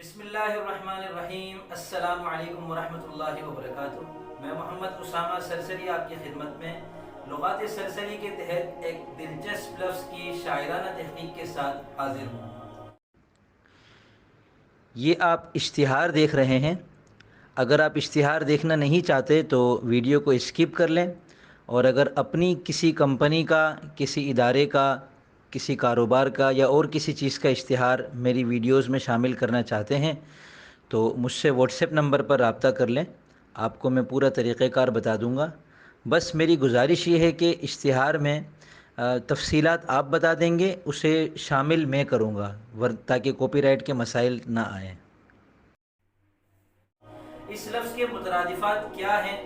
बिस्मिल्लाहिर्रहमानिर्रहीम। अस्सलामु अलैकुम वरहमतुल्लाहि वबरकातुह। मैं मोहम्मद उसामा सरसरी आपकी खिदमत में लुगात सरसरी के तहत एक दिलचस्प लफ्ज़ की शायराना तहक़ीक़ के साथ हाजिर हूँ। ये आप इश्तिहार देख रहे हैं। अगर आप इश्तिहार देखना नहीं चाहते तो वीडियो को स्किप कर लें, और अगर अपनी किसी कंपनी का, किसी इदारे का, किसी कारोबार का या और किसी चीज़ का इश्तिहार मेरी वीडियोज़ में शामिल करना चाहते हैं तो मुझसे व्हाट्सएप नंबर पर रब्ता कर लें। आपको मैं पूरा तरीक़ेकार बता दूंगा। बस मेरी गुजारिश ये है कि इश्तिहार में तफसीलात आप बता देंगे, उसे शामिल मैं करूँगा ताकि कॉपीराइट के मसाइल ना आएँ। इस लफ्ज़ के मुतरादिफ़ात क्या हैं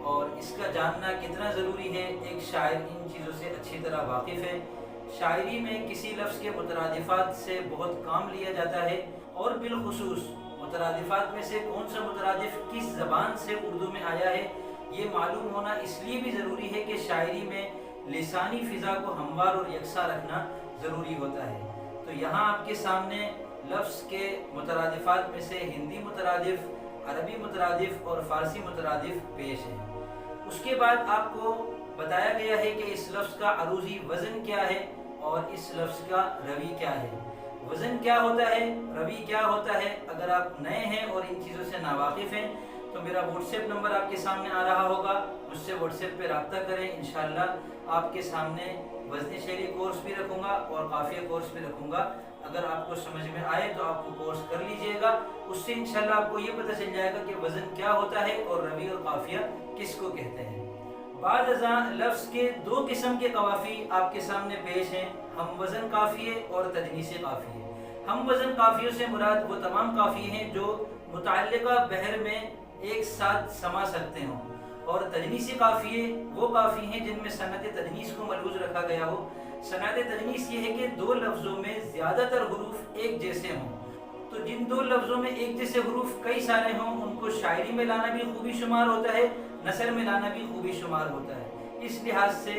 और इसका जानना कितना ज़रूरी है, एक शायर इन चीज़ों से अच्छी तरह वाकिफ़ है। शायरी में किसी लफ्ज़ के मुतरादिफ़ात से बहुत काम लिया जाता है, और बिलखुसूस मुतरादिफ़ात में से कौन सा मुतरादिफ़ किस ज़बान से उर्दू में आया है, ये मालूम होना इसलिए भी ज़रूरी है कि शायरी में लिसानी फ़िज़ा को हमवार और यकसा रखना ज़रूरी होता है। तो यहाँ आपके सामने लफ्ज़ के मुतरादिफ़ात में से हिंदी मुतरादिफ़, अरबी मुतरादिफ़ और फ़ारसी मुतरादिफ़ पेश है। उसके बाद आपको बताया गया है कि इस लफ्ज़ का अरूज़ी वज़न क्या है और इस लफ्ज़ का रवी क्या है। वज़न क्या होता है, रवी क्या होता है। अगर आप नए हैं और इन चीज़ों से नावाकिफ़ हैं तो मेरा व्हाट्सएप नंबर आपके सामने आ रहा होगा, मुझसे व्हाट्सएप पे रब्ता करें। इंशाअल्लाह आपके सामने वज़न शेरी कोर्स भी रखूँगा और काफ़िया कोर्स भी रखूँगा। अगर आपको समझ में आए तो आप वो कोर्स कर लीजिएगा। उससे इंशाअल्लाह आपको ये पता चल जाएगा कि वज़न क्या होता है और रवी और काफ़िया किसको कहते हैं। बाद अज़ां लफ्ज़ के दो किस्म के कवाफ़ी आपके सामने पेश हैं, हम वज़न काफ़िये और तजनीसी काफ़िये। हम वज़न काफ़ियों से मुराद वो तमाम काफ़िये हैं जो मुतअल्लिक़ा बहर में एक साथ समा सकते हों, और तजनीसी काफ़िये वो काफ़ी हैं जिनमें सनत तजनीस को मलूज़ रखा गया हो। सनत तजनीस ये है कि दो लफ्ज़ों में ज़्यादातर हुरूफ एक जैसे हों। तो जिन दो लफ्ज़ों में एक जैसे हुरूफ कई सारे हों उनको शायरी में लाना भी खूबी शुमार होता है, नसर में लाना भी खूबी शुमार होता है। इस लिहाज से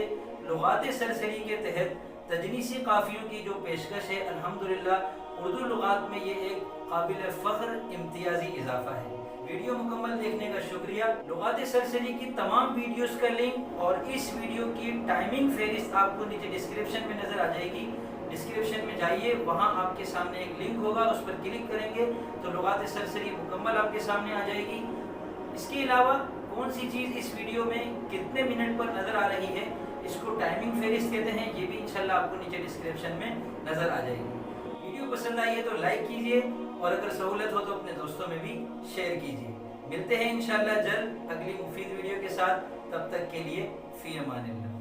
लुगात सरसरी के तहत तजनीसी काफ़ियों की जो पेशकश है, अल्हम्दुलिल्लाह उर्दू लुगात में ये एक काबिल फ़ख्र इम्तियाज़ी इजाफ़ा है। वीडियो मुकम्मल देखने का शुक्रिया। लुगात सरसरी की तमाम वीडियोस का लिंक और इस वीडियो की टाइमिंग फहरिस्त आपको नीचे डिस्क्रिप्शन में नज़र आ जाएगी। डिस्क्रिप्शन में जाइए, वहाँ आपके सामने एक लिंक होगा, उस पर क्लिक करेंगे तो लुगात सरसरी मुकम्मल आपके सामने आ जाएगी। इसके अलावा कौन सी चीज़ इस वीडियो में कितने मिनट पर नज़र आ रही है, इसको टाइमिंग फहरिस्त कहते हैं, ये भी इंशाल्लाह आपको नीचे डिस्क्रिप्शन में नज़र आ जाएगी। वीडियो पसंद आई है तो लाइक कीजिए, और अगर सहूलत हो तो अपने दोस्तों में भी शेयर कीजिए। मिलते हैं इंशाल्लाह जल्द अगली मुफीद वीडियो के साथ। तब तक के लिए फ़ी अमानिल्लाह।